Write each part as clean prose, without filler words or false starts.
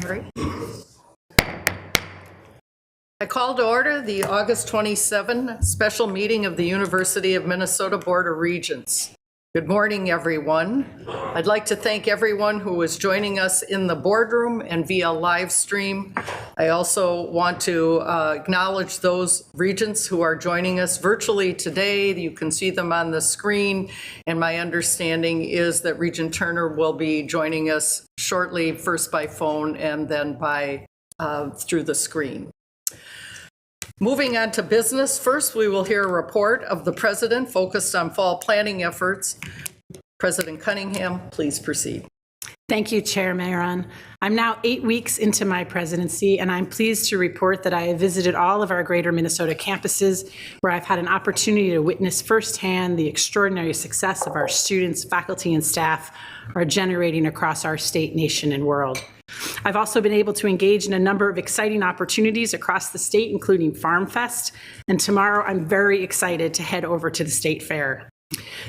All right. I call to order the August 27 special meeting of the University of Minnesota Board of Regents. Good morning, everyone. I'd like to thank everyone who is joining us in the boardroom and via live stream. I also want to acknowledge those regents who are joining us virtually today. You can see them on the screen, and my understanding is that Regent Turner will be joining us shortly, first by phone and then by through the screen. Moving on to business, first we will hear a report of the President focused on fall planning efforts. President Cunningham, please proceed. Thank you, Chair Mayron. I'm now 8 weeks into my presidency, and I'm pleased to report that I have visited all of our greater Minnesota campuses, where I've had an opportunity to witness firsthand the extraordinary success of our students, faculty, and staff are generating across our state, nation, and world. I've also been able to engage in a number of exciting opportunities across the state, including Farm Fest, and tomorrow I'm very excited to head over to the State Fair.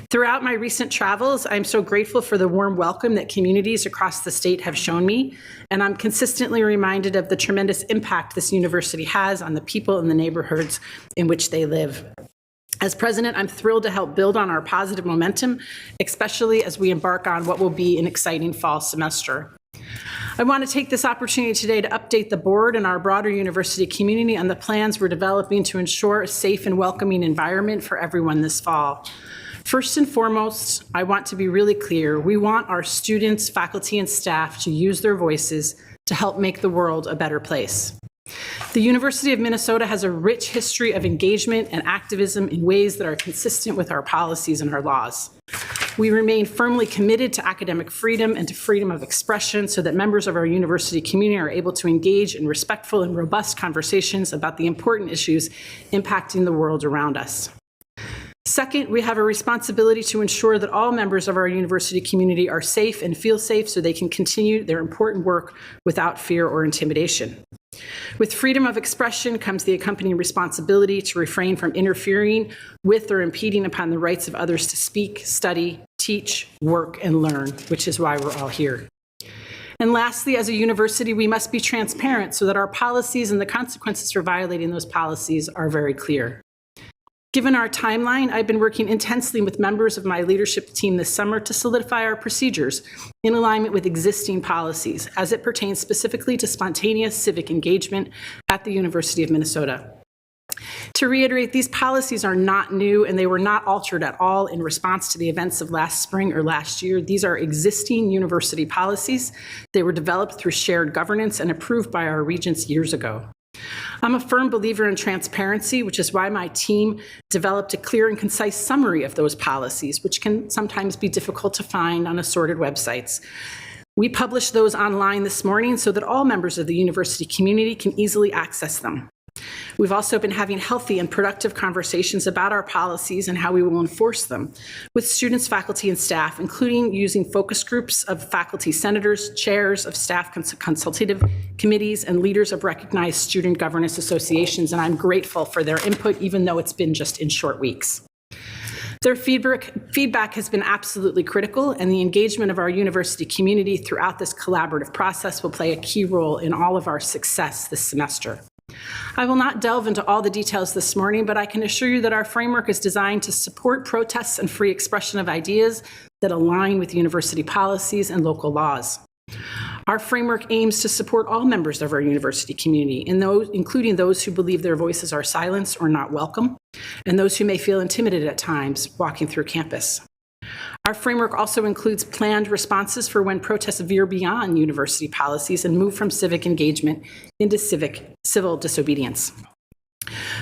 Throughout my recent travels, I'm so grateful for the warm welcome that communities across the state have shown me, and I'm consistently reminded of the tremendous impact this university has on the people in the neighborhoods in which they live. As president, I'm thrilled to help build on our positive momentum, especially as we embark on what will be an exciting fall semester. I want to take this opportunity today to update the board and our broader university community on the plans we're developing to ensure a safe and welcoming environment for everyone this fall. First and foremost, I want to be really clear. We want our students, faculty, and staff to use their voices to help make the world a better place. The University of Minnesota has a rich history of engagement and activism in ways that are consistent with our policies and our laws. We remain firmly committed to academic freedom and to freedom of expression so that members of our university community are able to engage in respectful and robust conversations about the important issues impacting the world around us. Second, we have a responsibility to ensure that all members of our university community are safe and feel safe so they can continue their important work without fear or intimidation. With freedom of expression comes the accompanying responsibility to refrain from interfering with or impeding upon the rights of others to speak, study, teach, work, and learn, which is why we're all here. And lastly, as a university, we must be transparent so that our policies and the consequences for violating those policies are very clear. Given our timeline, I've been working intensely with members of my leadership team this summer to solidify our procedures in alignment with existing policies as it pertains specifically to spontaneous civic engagement at the University of Minnesota. To reiterate, these policies are not new and they were not altered at all in response to the events of last spring or last year. These are existing university policies. They were developed through shared governance and approved by our regents years ago. I'm a firm believer in transparency, which is why my team developed a clear and concise summary of those policies, which can sometimes be difficult to find on assorted websites. We published those online this morning so that all members of the university community can easily access them. We've also been having healthy and productive conversations about our policies and how we will enforce them with students, faculty, and staff, including using focus groups of faculty senators, chairs of staff consultative committees, and leaders of recognized student governance associations, and I'm grateful for their input, even though it's been just in short weeks. Their feedback has been absolutely critical, and the engagement of our university community throughout this collaborative process will play a key role in all of our success this semester. I will not delve into all the details this morning, but I can assure you that our framework is designed to support protests and free expression of ideas that align with university policies and local laws. Our framework aims to support all members of our university community, including those who believe their voices are silenced or not welcome, and those who may feel intimidated at times walking through campus. Our framework also includes planned responses for when protests veer beyond university policies and move from civic engagement into civil disobedience.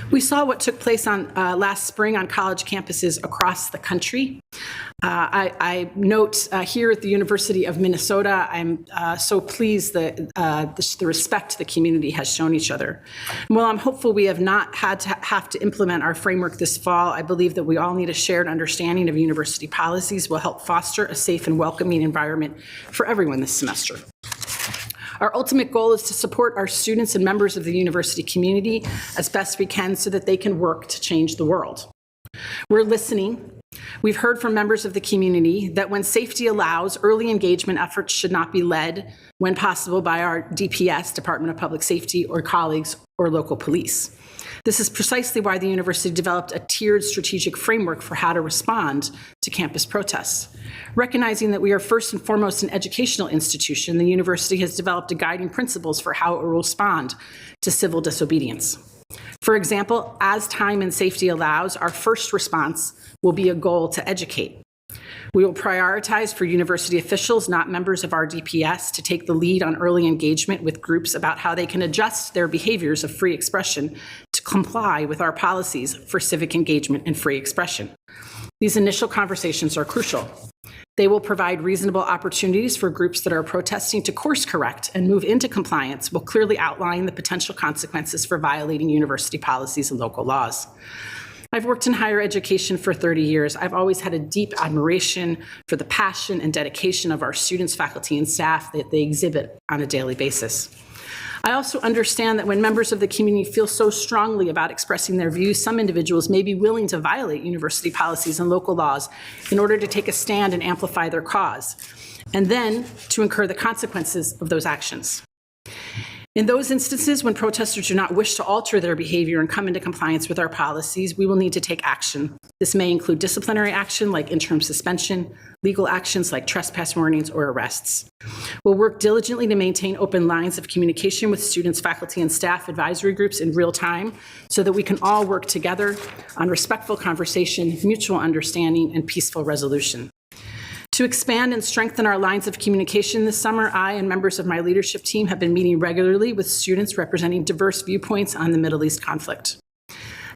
We saw what took place last spring on college campuses across the country. I note here at the University of Minnesota, I'm so pleased that the respect the community has shown each other. And while I'm hopeful we have not have to implement our framework this fall, I believe that we all need a shared understanding of university policies will help foster a safe and welcoming environment for everyone this semester. Our ultimate goal is to support our students and members of the university community as best we can so that they can work to change the world. We're listening We've heard from members of the community that when safety allows, early engagement efforts should not be led, when possible, by our DPS, Department of Public Safety, or colleagues or local police. This is precisely why the university developed a tiered strategic framework for how to respond to campus protests. Recognizing that we are first and foremost an educational institution, the university has developed guiding principles for how it will respond to civil disobedience. For example, as time and safety allows, our first response will be a goal to educate. We will prioritize for university officials, not members of our DPS, to take the lead on early engagement with groups about how they can adjust their behaviors of free expression to comply with our policies for civic engagement and free expression. These initial conversations are crucial. They will provide reasonable opportunities for groups that are protesting to course correct and move into compliance while clearly outlining the potential consequences for violating university policies and local laws. I've worked in higher education for 30 years. I've always had a deep admiration for the passion and dedication of our students, faculty, and staff that they exhibit on a daily basis. I also understand that when members of the community feel so strongly about expressing their views, some individuals may be willing to violate university policies and local laws in order to take a stand and amplify their cause, and then to incur the consequences of those actions. In those instances, when protesters do not wish to alter their behavior and come into compliance with our policies, we will need to take action. This may include disciplinary action like interim suspension, legal actions like trespass warnings or arrests. We'll work diligently to maintain open lines of communication with students, faculty, and staff advisory groups in real time so that we can all work together on respectful conversation, mutual understanding, and peaceful resolution. To expand and strengthen our lines of communication this summer, I and members of my leadership team have been meeting regularly with students representing diverse viewpoints on the Middle East conflict.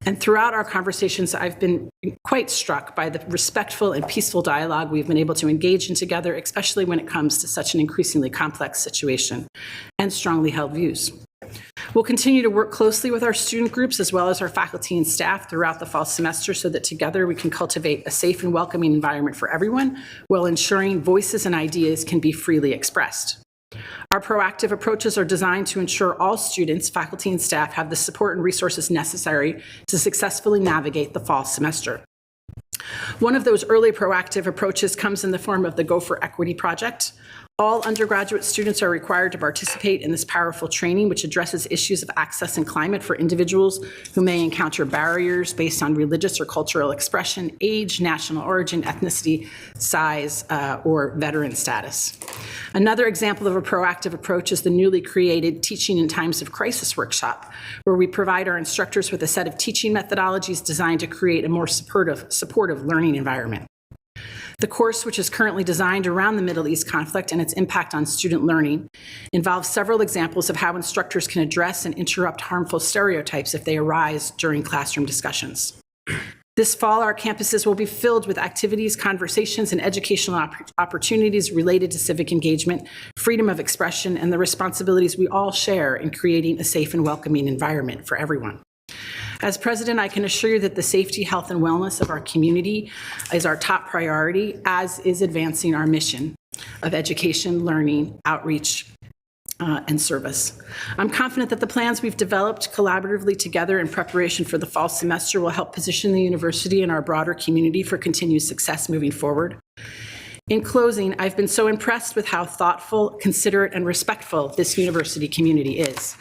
And throughout our conversations, I've been quite struck by the respectful and peaceful dialogue we've been able to engage in together, especially when it comes to such an increasingly complex situation and strongly held views. We'll continue to work closely with our student groups as well as our faculty and staff throughout the fall semester so that together we can cultivate a safe and welcoming environment for everyone while ensuring voices and ideas can be freely expressed. Our proactive approaches are designed to ensure all students, faculty, and staff have the support and resources necessary to successfully navigate the fall semester. One of those early proactive approaches comes in the form of the Go for Equity project. All undergraduate students are required to participate in this powerful training, which addresses issues of access and climate for individuals who may encounter barriers based on religious or cultural expression, age, national origin, ethnicity, size, or veteran status. Another example of a proactive approach is the newly created Teaching in Times of Crisis workshop, where we provide our instructors with a set of teaching methodologies designed to create a more supportive learning environment. The course, which is currently designed around the Middle East conflict and its impact on student learning, involves several examples of how instructors can address and interrupt harmful stereotypes if they arise during classroom discussions. This fall, our campuses will be filled with activities, conversations, and educational opportunities related to civic engagement, freedom of expression, and the responsibilities we all share in creating a safe and welcoming environment for everyone. As president, I can assure you that the safety, health, and wellness of our community is our top priority, as is advancing our mission of education, learning, outreach, and service. I'm confident that the plans we've developed collaboratively together in preparation for the fall semester will help position the university and our broader community for continued success moving forward. In closing, I've been so impressed with how thoughtful, considerate, and respectful this university community is.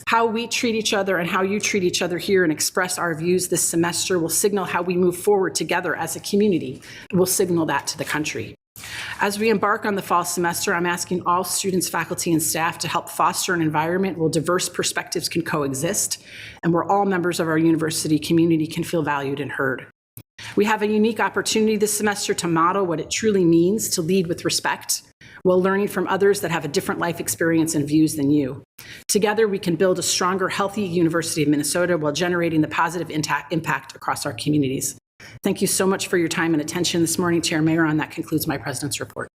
How we treat each other and how you treat each other here and express our views this semester will signal how we move forward together as a community. We'll signal that to the country. As we embark on the fall semester, I'm asking all students, faculty, and staff to help foster an environment where diverse perspectives can coexist and where all members of our university community can feel valued and heard. We have a unique opportunity this semester to model what it truly means to lead with respect while learning from others that have a different life experience and views than you. Together, we can build a stronger, healthy University of Minnesota while generating the positive impact across our communities. Thank you so much for your time and attention this morning, Chair Mayron. That concludes my president's report.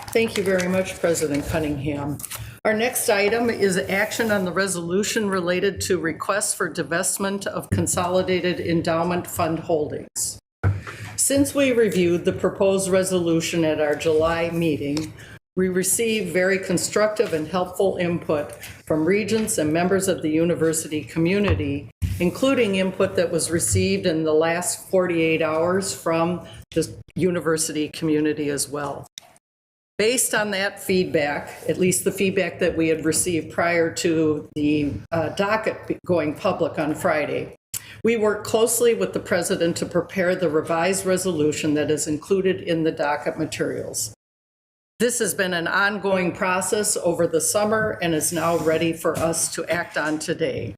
Thank you very much, President Cunningham. Our next item is action on the resolution related to requests for divestment of consolidated endowment fund holdings. Since we reviewed the proposed resolution at our July meeting, we received very constructive and helpful input from Regents and members of the university community including input that was received in the last 48 hours from the university community as well. Based on that feedback, at least the feedback that we had received prior to the docket going public on Friday, we worked closely with the president to prepare the revised resolution that is included in the docket materials. This has been an ongoing process over the summer and is now ready for us to act on today.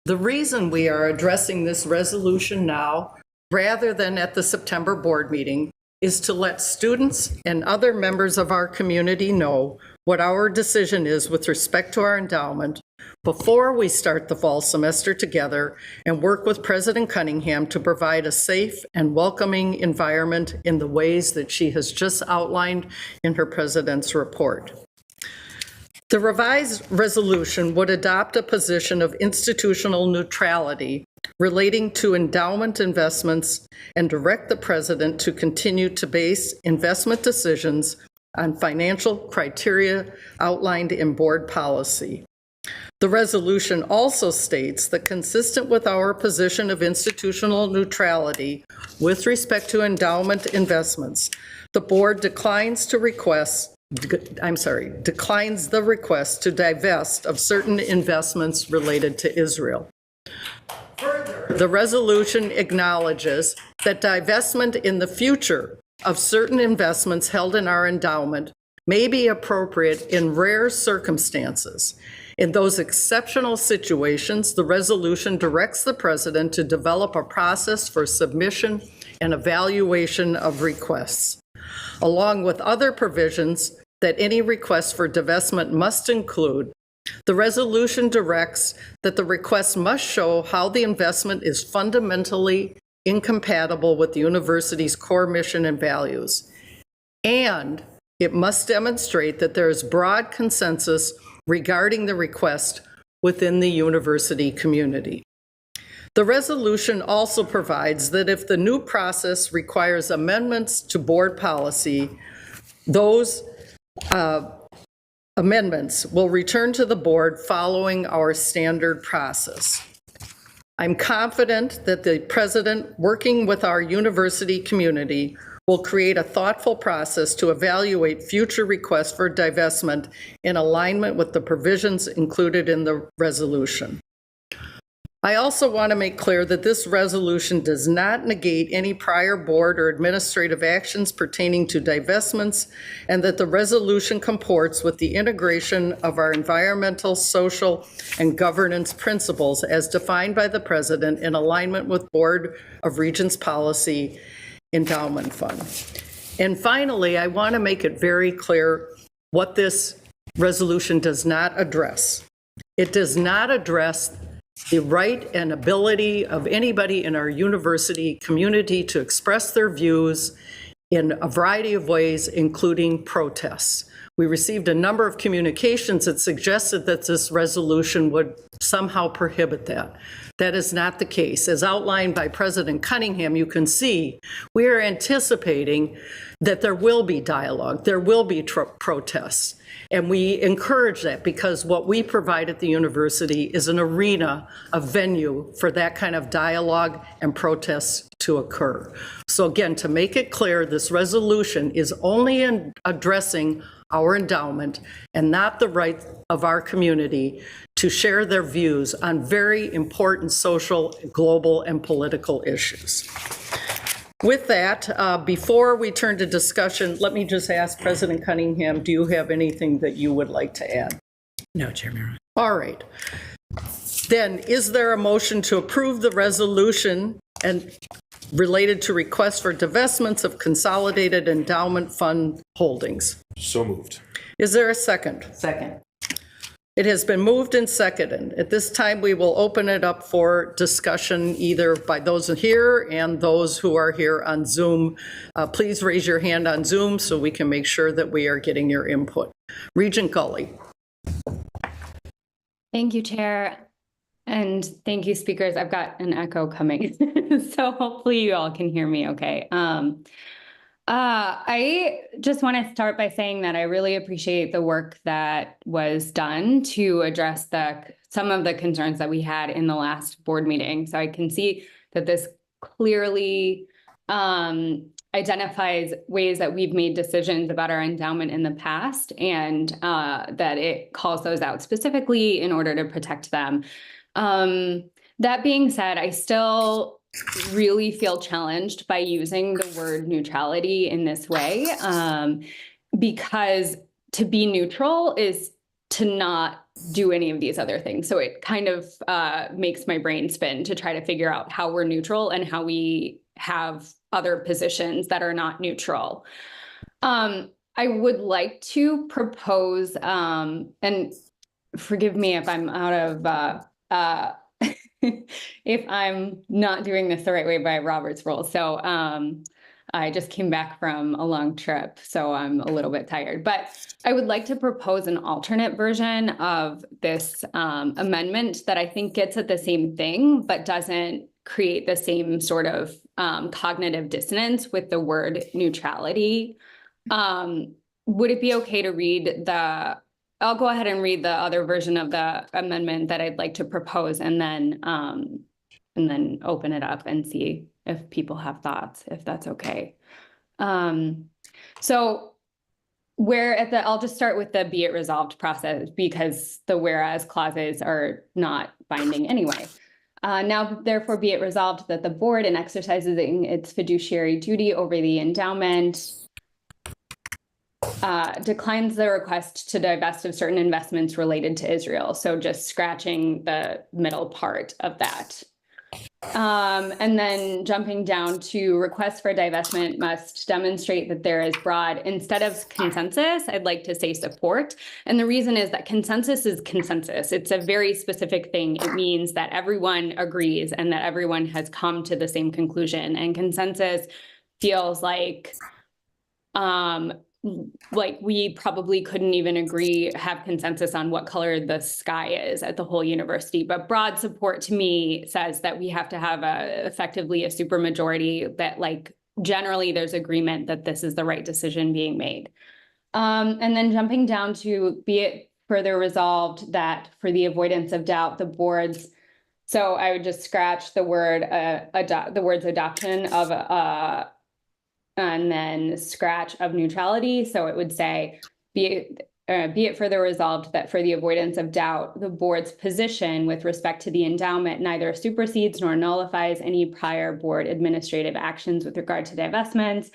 The reason we are addressing this resolution now, rather than at the September board meeting, is to let students and other members of our community know what our decision is with respect to our endowment before we start the fall semester together and work with President Cunningham to provide a safe and welcoming environment in the ways that she has just outlined in her president's report. The revised resolution would adopt a position of institutional neutrality relating to endowment investments and direct the president to continue to base investment decisions on financial criteria outlined in board policy. The resolution also states that consistent with our position of institutional neutrality with respect to endowment investments, the board declines the request to divest of certain investments related to Israel. Further, the resolution acknowledges that divestment in the future of certain investments held in our endowment may be appropriate in rare circumstances. In those exceptional situations, the resolution directs the president to develop a process for submission and evaluation of requests, along with other provisions that any request for divestment must include. The resolution directs that the request must show how the investment is fundamentally incompatible with the university's core mission and values, and it must demonstrate that there is broad consensus regarding the request within the university community. The resolution also provides that if the new process requires amendments to board policy, those amendments will return to the board following our standard process. I'm confident that the president, working with our university community, will create a thoughtful process to evaluate future requests for divestment in alignment with the provisions included in the resolution. I also want to make clear that this resolution does not negate any prior board or administrative actions pertaining to divestments, and that the resolution comports with the integration of our environmental, social, and governance principles as defined by the president in alignment with Board of Regents policy endowment fund. And finally, I want to make it very clear what this resolution does not address. It does not address the right and ability of anybody in our university community to express their views in a variety of ways, including protests. We received a number of communications that suggested that this resolution would somehow prohibit that. That is not the case. As outlined by President Cunningham, you can see we are anticipating that there will be dialogue, there will be protests. And we encourage that because what we provide at the university is an arena, a venue for that kind of dialogue and protests to occur. So again, to make it clear, this resolution is only addressing our endowment and not the right of our community to share their views on very important social, global, and political issues. With that, before we turn to discussion, let me just ask President Cunningham, do you have anything that you would like to add? No, Chair Maron. All right. Then, is there a motion to approve the resolution and related to requests for divestments of consolidated endowment fund holdings? So moved. Is there a second? Second. It has been moved and seconded. At this time, we will open it up for discussion either by those here and those who are here on Zoom. Please raise your hand on Zoom so we can make sure that we are getting your input. Regent Gully. Thank you, Chair. And thank you, speakers. I've got an echo coming, so hopefully you all can hear me okay. I just want to start by saying that I really appreciate the work that was done to address some of the concerns that we had in the last board meeting. So I can see that this clearly identifies ways that we've made decisions about our endowment in the past, and that it calls those out specifically in order to protect them. That being said, I still really feel challenged by using the word neutrality in this way, because to be neutral is to not do any of these other things. So it kind of makes my brain spin to try to figure out how we're neutral and how we have other positions that are not neutral. I would like to propose, and forgive me if I'm out of if I'm not doing this the right way by Robert's rules. So I just came back from a long trip, so I'm a little bit tired. But I would like to propose an alternate version of this amendment that I think gets at the same thing, but doesn't create the same sort of cognitive dissonance with the word neutrality. Would it be okay to read I'll go ahead and read the other version of the amendment that I'd like to propose, and then open it up and see if people have thoughts, if that's okay. So I'll just start with the be it resolved process, because the whereas clauses are not binding anyway. Now, therefore, be it resolved that the board, in exercising its fiduciary duty over the endowment, declines the request to divest of certain investments related to Israel. So just scratching the middle part of that. And then jumping down to request for divestment must demonstrate that there is broad, instead of consensus, I'd like to say support. And the reason is that consensus is consensus. It's a very specific thing. It means that everyone agrees and that everyone has come to the same conclusion. And consensus feels like we probably couldn't even have consensus on what color the sky is at the whole university. But broad support to me says that we have to have effectively a supermajority, that generally there's agreement that this is the right decision being made. And then jumping down to be it further resolved that for the avoidance of doubt, the boards, so I would just scratch the words adoption of and then scratch of neutrality. So it would say, be it further resolved that for the avoidance of doubt, the board's position with respect to the endowment neither supersedes nor nullifies any prior board administrative actions with regard to divestments.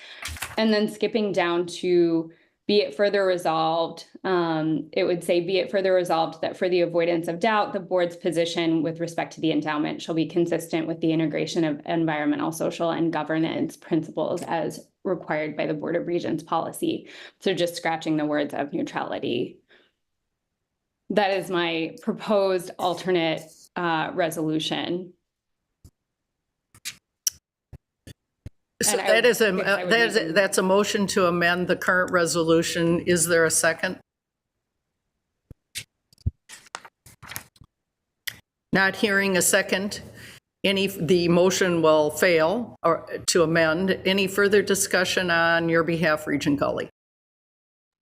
And then skipping down to be it further resolved, it would say, be it further resolved that for the avoidance of doubt, the board's position with respect to the endowment shall be consistent with the integration of environmental, social, and governance principles as required by the Board of Regents policy. So just scratching the words of neutrality. That is my proposed alternate resolution. So that's a motion to amend the current resolution. Is there a second? Not hearing a second. The motion will fail or to amend. Any further discussion on your behalf, Regent Gully,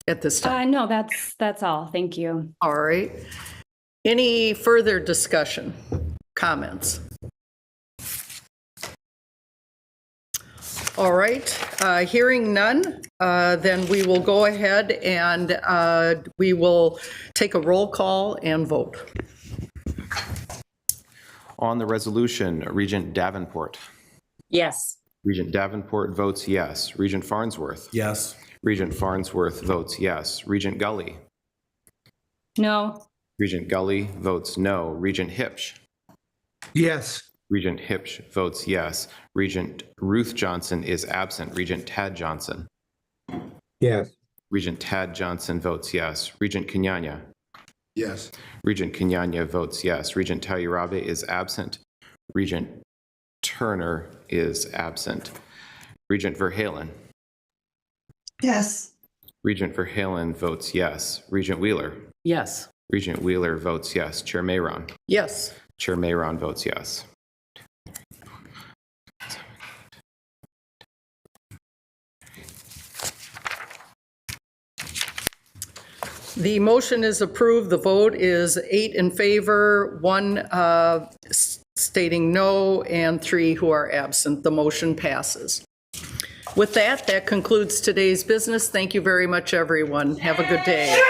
at this time? No, that's all. Thank you. All right. Any further discussion, comments? All right, hearing none, then we will go ahead and we will take a roll call and vote. On the resolution, Regent Davenport. Yes. Regent Davenport votes yes. Regent Farnsworth. Yes. Regent Farnsworth votes yes. Regent Gully. No. Regent Gully votes no. Regent Hipsch. Yes. Regent Hipsch votes yes. Regent Ruth Johnson is absent. Regent Tad Johnson. Yes. Regent Tad Johnson votes yes. Regent Kenyanya. Yes. Regent Kenyanya votes yes. Regent Tayurabe is absent. Regent Turner is absent. Regent Verhalen. Yes. Regent Verhalen votes yes. Regent Wheeler. Yes. Regent Wheeler votes yes. Chair Mayron. Yes. Chair Mayron votes yes. The motion is approved. The vote is 8 in favor, 1 stating no, and 3 who are absent. The motion passes. With that, that concludes today's business. Thank you very much, everyone. Have a good day.